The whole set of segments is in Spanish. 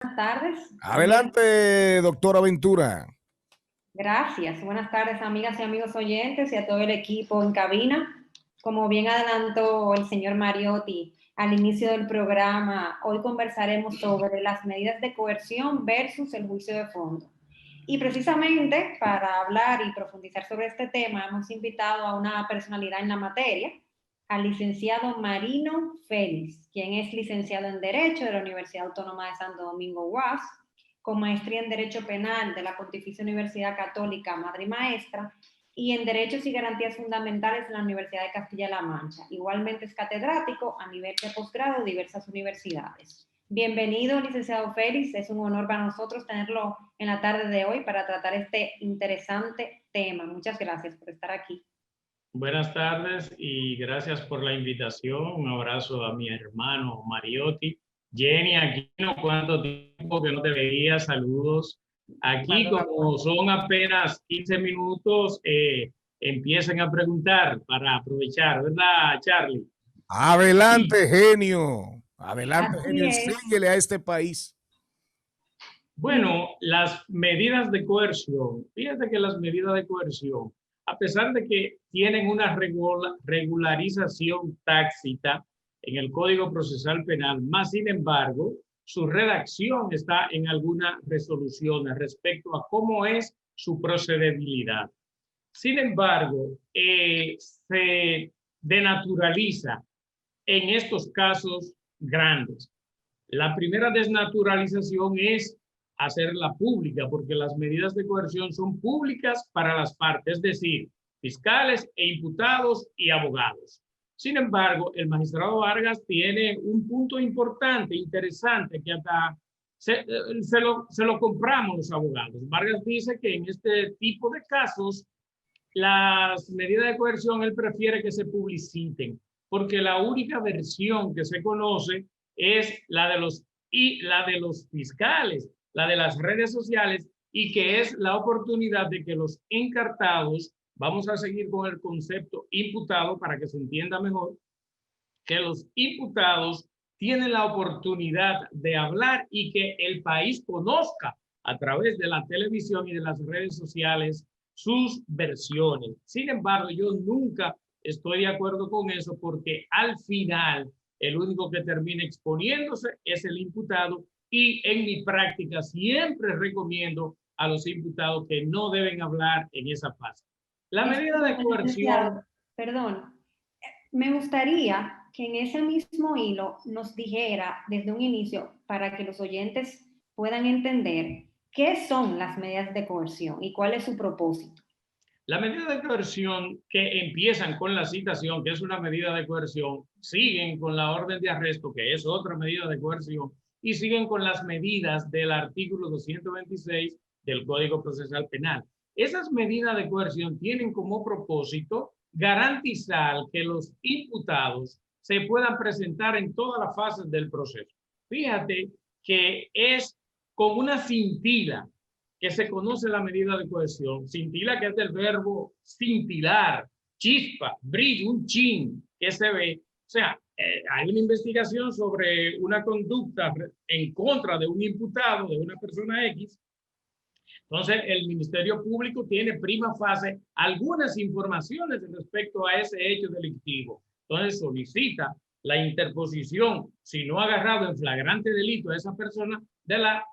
Buenas tardes. Adelante, doctora Ventura. Gracias. Buenas tardes, amigas y amigos oyentes y a todo el equipo en cabina. Como bien adelantó el señor Mariotti al inicio del programa, hoy conversaremos sobre las medidas de coerción versus el juicio de fondo. Y precisamente para hablar y profundizar sobre este tema, hemos invitado a una personalidad en la materia, al licenciado Marino Félix, quien es licenciado en Derecho de la Universidad Autónoma de Santo Domingo, UAS, con maestría en Derecho Penal de la Pontificia Universidad Católica Madre y Maestra, y en Derechos y Garantías Fundamentales en la Universidad de Castilla-La Mancha. Igualmente es catedrático a nivel de posgrado de diversas universidades. Bienvenido, licenciado Félix. Es un honor para nosotros tenerlo en la tarde de hoy para tratar este interesante tema. Muchas gracias por estar aquí. Buenas tardes y gracias por la invitación. Un abrazo a mi hermano Mariotti. Jenny, aquí no cuánto tiempo que no te veía. Saludos. Aquí, como son apenas 15 minutos, empiecen a preguntar para aprovechar, ¿verdad, Charlie? Adelante, genio. Adelante, Así genio. es. Enséñele a este país. Bueno, las medidas de coerción. Fíjate que las medidas de coerción, a pesar de que tienen una regularización tácita en el Código Procesal Penal, más sin embargo, su redacción está en algunas resoluciones respecto a cómo es su procedibilidad. Sin embargo, se denaturaliza en estos casos grandes. La primera desnaturalización es hacerla pública, porque las medidas de coerción son públicas para las partes, es decir, fiscales e imputados y abogados. Sin embargo, el magistrado Vargas tiene un punto importante, interesante, que hasta se lo compramos los abogados. Vargas dice que en este tipo de casos, las medidas de coerción él prefiere que se publiciten, porque la única versión que se conoce es la de los fiscales, la de las redes sociales, y que es la oportunidad de que los encartados, vamos a seguir con el concepto imputado para que se entienda mejor, que los imputados tienen la oportunidad de hablar y que el país conozca a través de la televisión y de las redes sociales sus versiones. Sin embargo, yo nunca estoy de acuerdo con eso, porque al final el único que termina exponiéndose es el imputado, y en mi práctica siempre recomiendo a los imputados que no deben hablar en esa fase. La medida de coerción... Perdón, me gustaría que en ese mismo hilo nos dijera desde un inicio, para que los oyentes puedan entender, qué son las medidas de coerción y cuál es su propósito. La medida de coerción, que empiezan con la citación, que es una medida de coerción, siguen con la orden de arresto, que es otra medida de coerción, y siguen con las medidas del artículo 226 del Código Procesal Penal. Esas medidas de coerción tienen como propósito garantizar que los imputados se puedan presentar en todas las fases del proceso. Fíjate que es con una cintila que se conoce la medida de coerción. Cintila, que es del verbo cintilar, chispa, brillo, un chin que se ve. O sea, hay una investigación sobre una conducta en contra de un imputado, de una persona X. Entonces, el Ministerio Público tiene prima facie algunas informaciones respecto a ese hecho delictivo. Entonces, solicita la interposición, si no ha agarrado en flagrante delito a esa persona, de la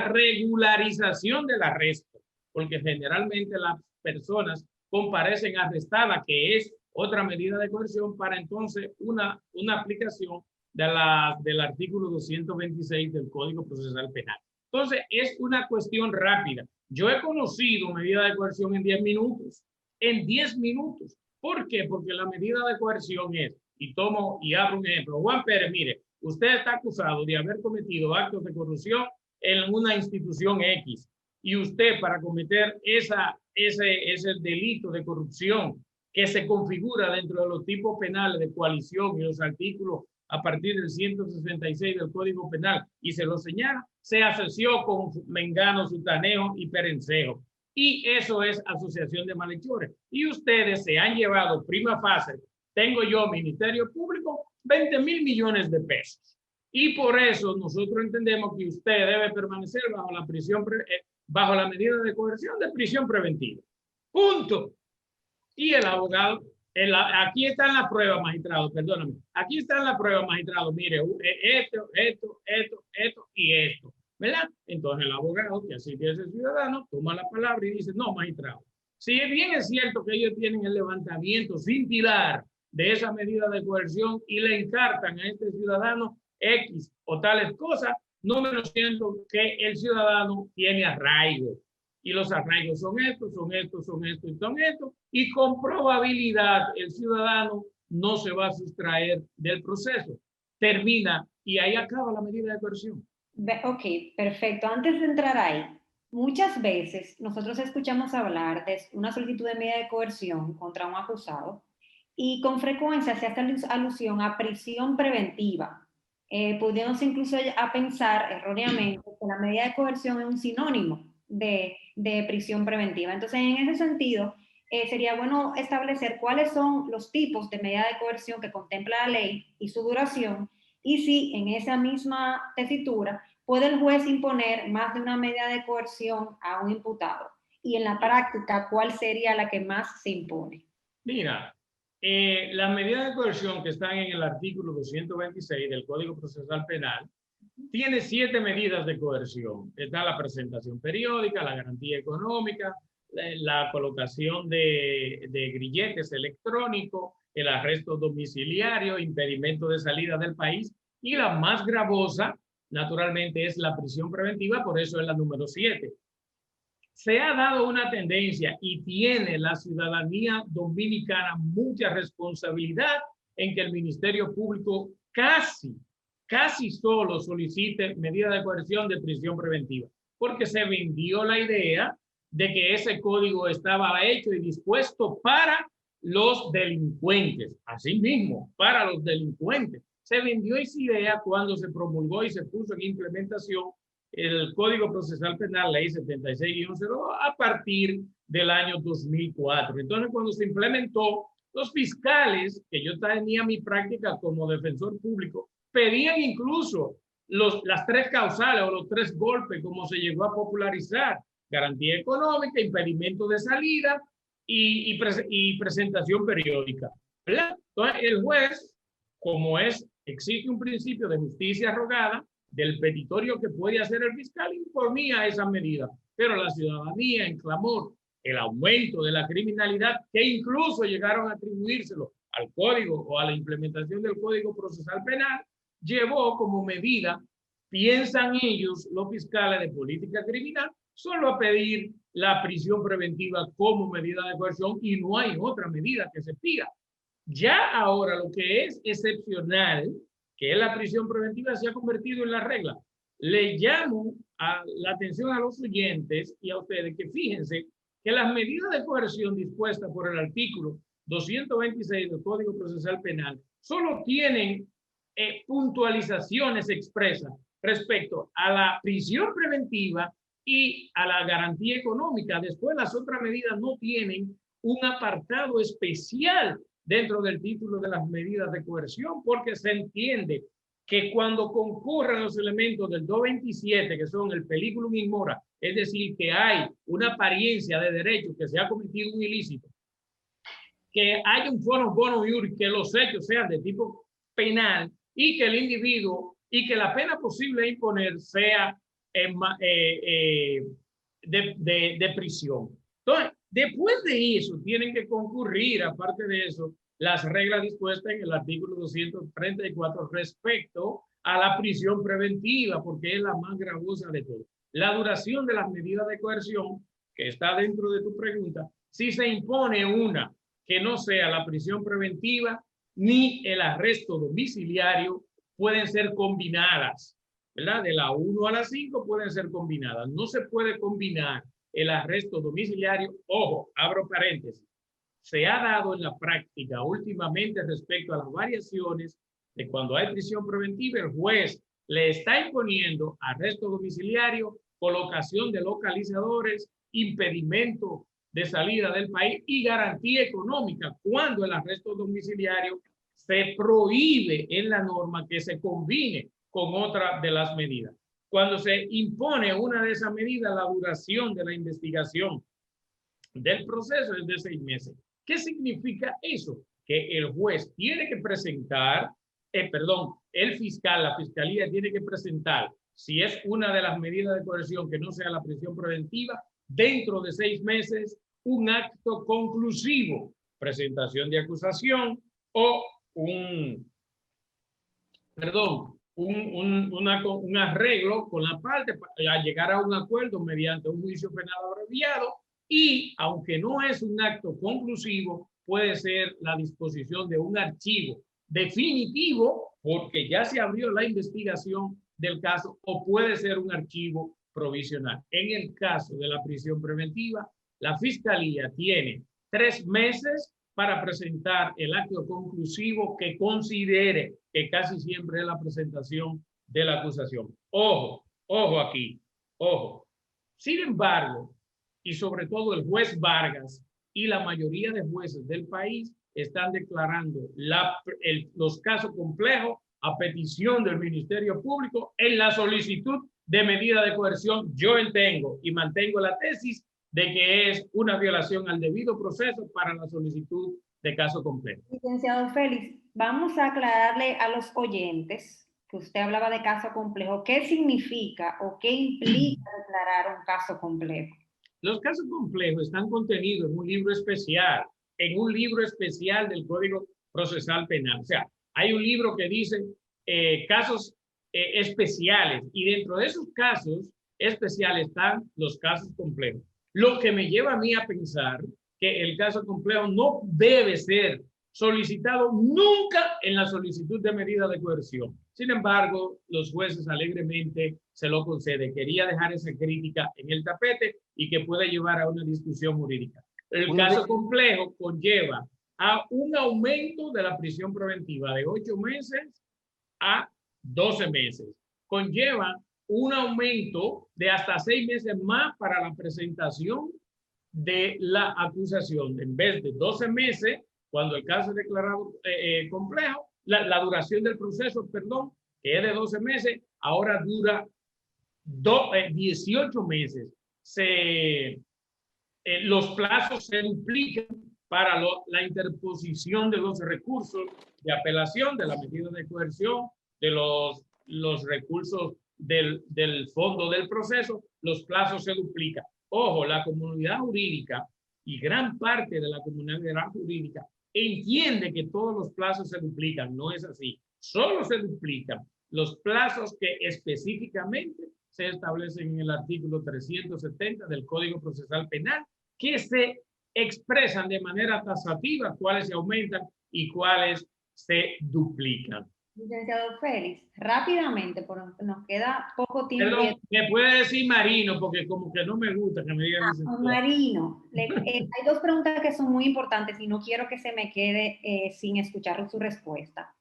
regularización del arresto, porque generalmente las personas comparecen arrestadas, que es otra medida de coerción, para entonces una aplicación del artículo 226 del Código Procesal Penal. Entonces, es una cuestión rápida. Yo he conocido medida de coerción en 10 minutos. En 10 minutos. ¿Por qué? Porque la medida de coerción es, y tomo y abro un ejemplo. Juan Pérez, mire, usted está acusado de haber cometido actos de corrupción en una institución X, y usted, para cometer ese delito de corrupción que se configura dentro de los tipos penales de coalición y los artículos a partir del 166 del Código Penal, y se lo señala, se asoció con mengano, sutaneo y perencejo. Y eso es asociación de malhechores. Y ustedes se han llevado prima facie, tengo yo, Ministerio Público, 20,000 millones de pesos. Y por eso nosotros entendemos que usted debe permanecer bajo la medida de coerción de prisión preventiva. Punto. Y el abogado, aquí está en la prueba, magistrado, perdóname. Aquí está en la prueba, magistrado. Mire, esto y esto. ¿Verdad? Entonces el abogado, que así que es el ciudadano, toma la palabra y dice, no, magistrado. Si bien es cierto que ellos tienen el levantamiento cintilar de esa medida de coerción y le encartan a este ciudadano X o tales cosas, no menos siento que el ciudadano tiene arraigo. Y los arraigos son estos, y con probabilidad el ciudadano no se va a sustraer del proceso. Termina y ahí acaba la medida de coerción. Ok, perfecto. Antes de entrar ahí, muchas veces nosotros escuchamos hablar de una solicitud de medida de coerción contra un acusado y con frecuencia se hace alusión a prisión preventiva. Pudiéndose incluso a pensar erróneamente que la medida de coerción es un sinónimo de prisión preventiva. Entonces, en ese sentido, sería bueno establecer cuáles son los tipos de medida de coerción que contempla la ley y su duración, y si en esa misma tesitura puede el juez imponer más de una medida de coerción a un imputado. Y en la práctica, ¿cuál sería la que más se impone? Mira, las medidas de coerción que están en el artículo 226 del Código Procesal Penal tiene 7 medidas de coerción. Está la presentación periódica, la garantía económica, la colocación de grilletes electrónicos, el arresto domiciliario, impedimento de salida del país, y la más gravosa, naturalmente, es la prisión preventiva, por eso es la número 7. Se ha dado una tendencia y tiene la ciudadanía dominicana mucha responsabilidad en que el Ministerio Público casi solo solicite medida de coerción de prisión preventiva, porque se vendió la idea de que ese código estaba hecho y dispuesto para los delincuentes, así mismo, para los delincuentes. Se vendió esa idea cuando se promulgó y se puso en implementación el Código Procesal Penal, Ley 76-02, a partir del año 2004. Entonces, cuando se implementó, los fiscales, que yo tenía mi práctica como defensor público, pedían incluso las 3 causales o los 3 golpes, como se llegó a popularizar: garantía económica, impedimento de salida y presentación periódica, ¿verdad? Entonces, el juez, como existe un principio de justicia rogada, del petitorio que puede hacer el fiscal, imponía esa medida, pero la ciudadanía en clamor el aumento de la criminalidad, que incluso llegaron a atribuírselo al código o a la implementación del Código Procesal Penal, llevó como medida, piensan ellos, los fiscales de política criminal, solo a pedir la prisión preventiva como medida de coerción, y no hay otra medida que se pida. Ya ahora lo que es excepcional, que es la prisión preventiva, se ha convertido en la regla. Le llamo la atención a los oyentes y a ustedes que fíjense que las medidas de coerción dispuestas por el artículo 226 del Código Procesal Penal solo tienen puntualizaciones expresas respecto a la prisión preventiva y a la garantía económica. Después, las otras medidas no tienen un apartado especial dentro del título de las medidas de coerción, porque se entiende que cuando concurran los elementos del 227, que son el peliculum in mora, es decir, que hay una apariencia de derecho, que se ha cometido un ilícito, que hay un forum bonum iuris, que los hechos sean de tipo penal y que el individuo y que la pena posible a imponer sea de prisión. Entonces, después de eso, tienen que concurrir, aparte de eso, las reglas dispuestas en el artículo 234 respecto a la prisión preventiva, porque es la más gravosa de todo. La duración de las medidas de coerción, que está dentro de tu pregunta, si se impone una que no sea la prisión preventiva ni el arresto domiciliario, pueden ser combinadas, ¿verdad? De la 1 a la 5 pueden ser combinadas. No se puede combinar el arresto domiciliario. Ojo, abro paréntesis. Se ha dado en la práctica últimamente respecto a las variaciones de cuando hay prisión preventiva, el juez le está imponiendo arresto domiciliario, colocación de localizadores, impedimento de salida del país y garantía económica, cuando el arresto domiciliario se prohíbe en la norma que se combine con otra de las medidas. Cuando se impone una de esas medidas, la duración de la investigación del proceso es de 6 meses. ¿Qué significa eso? Que el juez tiene que presentar, el fiscal, la fiscalía tiene que presentar, si es una de las medidas de coerción que no sea la prisión preventiva, dentro de 6 meses, un acto conclusivo, presentación de acusación o un arreglo con la parte para llegar a un acuerdo mediante un juicio penal abreviado y, aunque no es un acto conclusivo, puede ser la disposición de un archivo definitivo porque ya se abrió la investigación del caso o puede ser un archivo provisional. En el caso de la prisión preventiva, la Fiscalía tiene 3 meses para presentar el acto conclusivo que considere, que casi siempre es la presentación de la acusación. Ojo, ojo aquí, ojo. Sin embargo, y sobre todo el juez Vargas y la mayoría de jueces del país están declarando los casos complejos a petición del Ministerio Público en la solicitud de medida de coerción. Yo entiendo y mantengo la tesis de que es una violación al debido proceso para la solicitud de caso complejo. Licenciado Félix, vamos a aclararle a los oyentes que usted hablaba de caso complejo. ¿Qué significa o qué implica declarar un caso complejo? Los casos complejos están contenidos en un libro especial, del Código Procesal Penal. O sea, hay un libro que dice casos especiales y dentro de esos casos especiales están los casos complejos. Lo que me lleva a mí a pensar que el caso complejo no debe ser solicitado nunca en la solicitud de medida de coerción. Sin embargo, los jueces alegremente se lo conceden. Quería dejar esa crítica en el tapete y que puede llevar a una discusión jurídica. El caso complejo conlleva a un aumento de la prisión preventiva de 8 meses a 12 meses. Conlleva un aumento de hasta 6 meses más para la presentación de la acusación. En vez de 12 meses, cuando el caso es declarado complejo, la duración del proceso, que es de 12 meses, ahora dura 18 meses. Los plazos se duplican para la interposición de los recursos de apelación, de la medida de coerción, de los recursos del fondo del proceso, los plazos se duplican. Ojo, la comunidad jurídica y gran parte de la comunidad jurídica entiende que todos los plazos se duplican. No es así. Solo se duplican los plazos que específicamente se establecen en el artículo 370 del Código Procesal Penal, que se expresan de manera taxativa cuáles se aumentan y cuáles se duplican. Licenciado Félix, rápidamente, porque nos queda poco tiempo. Perdón, me puede decir Marino, porque como que no me gusta que me digan Marino, hay 2 preguntas que son muy importantes y no quiero que se me quede sin escuchar su respuesta.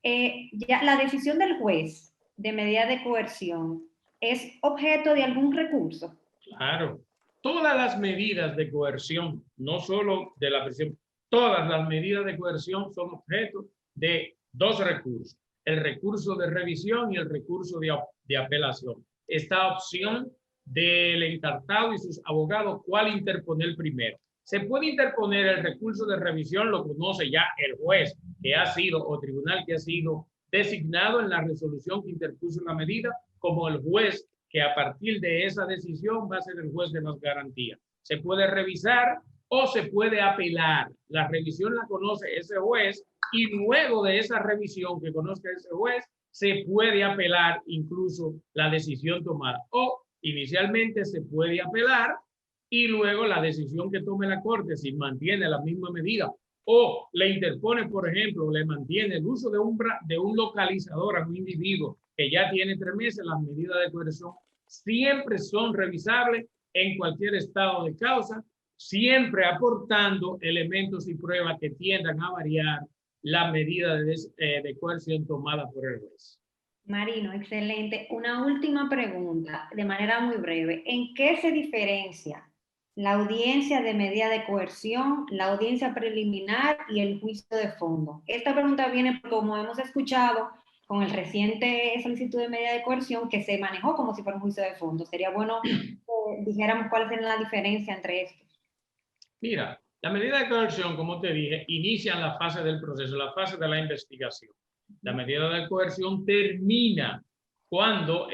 Ya la decisión del juez de medida de coerción es objeto de algún recurso. Claro, todas las medidas de coerción, no solo de la prisión, todas las medidas de coerción son objeto de 2 recursos, el recurso de revisión y el recurso de apelación. Esta opción del encartado y sus abogados, ¿cuál interponer primero? Se puede interponer el recurso de revisión, lo conoce ya el juez que ha sido o tribunal que ha sido designado en la resolución que interpuso la medida, como el juez que a partir de esa decisión va a ser el juez de las garantías. Se puede revisar o se puede apelar. La revisión la conoce ese juez y luego de esa revisión que conozca ese juez, se puede apelar incluso la decisión tomada. O inicialmente se puede apelar y luego la decisión que tome la Corte, si mantiene la misma medida o le interpone, por ejemplo, le mantiene el uso de un localizador a un individuo que ya tiene 3 meses, las medidas de coerción siempre son revisables en cualquier estado de causa, siempre aportando elementos y pruebas que tiendan a variar la medida de coerción tomada por el juez. Marino, excelente. Una última pregunta, de manera muy breve. ¿En qué se diferencia la audiencia de medida de coerción, la audiencia preliminar y el juicio de fondo? Esta pregunta viene, como hemos escuchado, con el reciente solicitud de medida de coerción que se manejó como si fuera un juicio de fondo. Sería bueno que dijéramos cuál es la diferencia entre estos. Mira, la medida de coerción, como te dije, inicia en la fase del proceso, la fase de la investigación. La medida de coerción termina cuando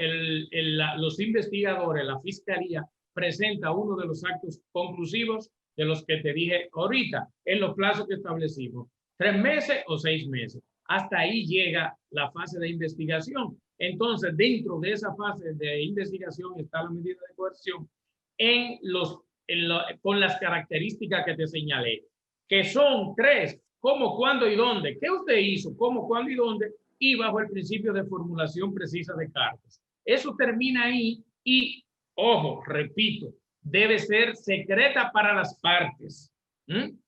los investigadores, la fiscalía, presenta uno de los actos conclusivos de los que te dije ahorita, en los plazos que establecimos, 3 meses o 6 meses. Hasta ahí llega la fase de investigación. Entonces, dentro de esa fase de investigación está la medida de coerción con las características que te señalé, que son 3: cómo, cuándo y dónde. ¿Qué usted hizo? ¿Cómo, cuándo y dónde? Y bajo el principio de formulación precisa de cargos. Eso termina ahí y, ojo, repito, debe ser secreta para las partes.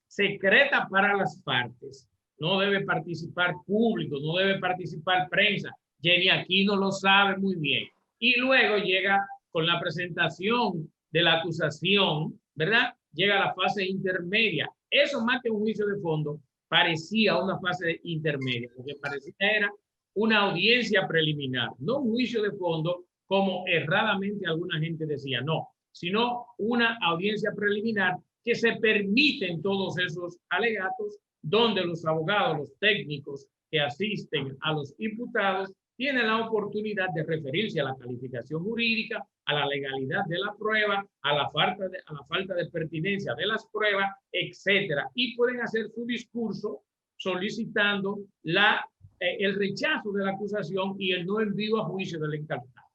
Secreta para las partes. No debe participar público, no debe participar prensa. Jenny Aquino lo sabe muy bien. Y luego llega con la presentación de la acusación, ¿verdad? Llega a la fase intermedia. Eso, más que un juicio de fondo, parecía una fase intermedia. Lo que parecía era una audiencia preliminar, no un juicio de fondo, como erradamente alguna gente decía, no, sino una audiencia preliminar que se permiten todos esos alegatos, donde los abogados, los técnicos que asisten a los imputados tienen la oportunidad de referirse a la calificación jurídica, a la legalidad de la prueba, a la falta de pertinencia de las pruebas, etcétera, y pueden hacer su discurso solicitando el rechazo de la acusación y el no envío a juicio del encarcelado.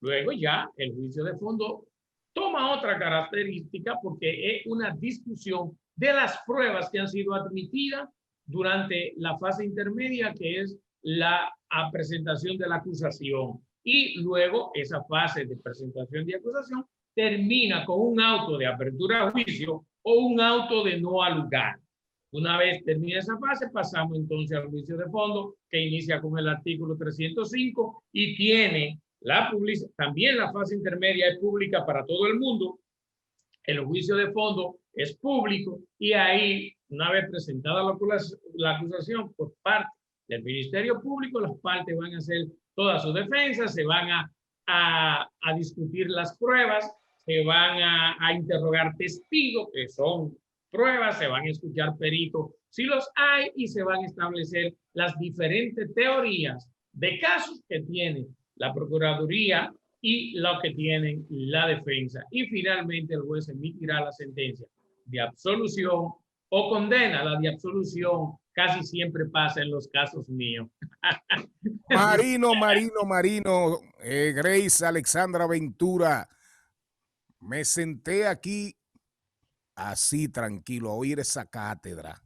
Luego ya el juicio de fondo toma otra característica, porque es una discusión de las pruebas que han sido admitidas durante la fase intermedia, que es la presentación de la acusación. Y luego esa fase de presentación de acusación termina con un auto de apertura a juicio o un auto de no al lugar. Una vez termina esa fase, pasamos entonces al juicio de fondo, que inicia con el artículo 305 y tiene también la fase intermedia es pública para todo el mundo. El juicio de fondo es público y ahí, una vez presentada la acusación por parte del Ministerio Público, las partes van a hacer toda su defensa, se van a discutir las pruebas, se van a interrogar testigos, que son pruebas, se van a escuchar peritos si los hay, y se van a establecer las diferentes teorías de casos que tiene la Procuraduría y lo que tiene la defensa. Y finalmente el juez emitirá la sentencia de absolución o condena. La de absolución casi siempre pasa en los casos míos. Marino, Grace Alexandra Ventura, me senté aquí así tranquilo a oír esa cátedra.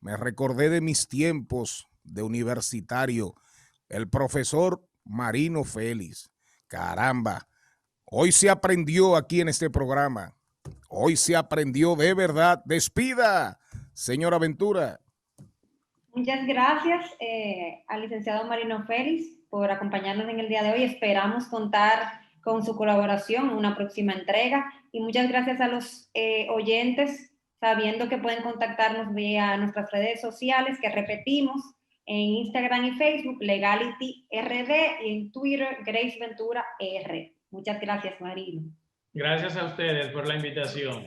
Me recordé de mis tiempos de universitario, el profesor Marino Félix. Caramba, hoy se aprendió aquí en este programa. Hoy se aprendió de verdad. Despida, señora Ventura. Muchas gracias al licenciado Marino Félix por acompañarnos en el día de hoy. Esperamos contar con su colaboración en una próxima entrega. Y muchas gracias a los oyentes, sabiendo que pueden contactarnos vía nuestras redes sociales, que repetimos, en Instagram y Facebook, Legality RD, y en Twitter, Grace Ventura R. Muchas gracias, Marino. Gracias a ustedes por la invitación.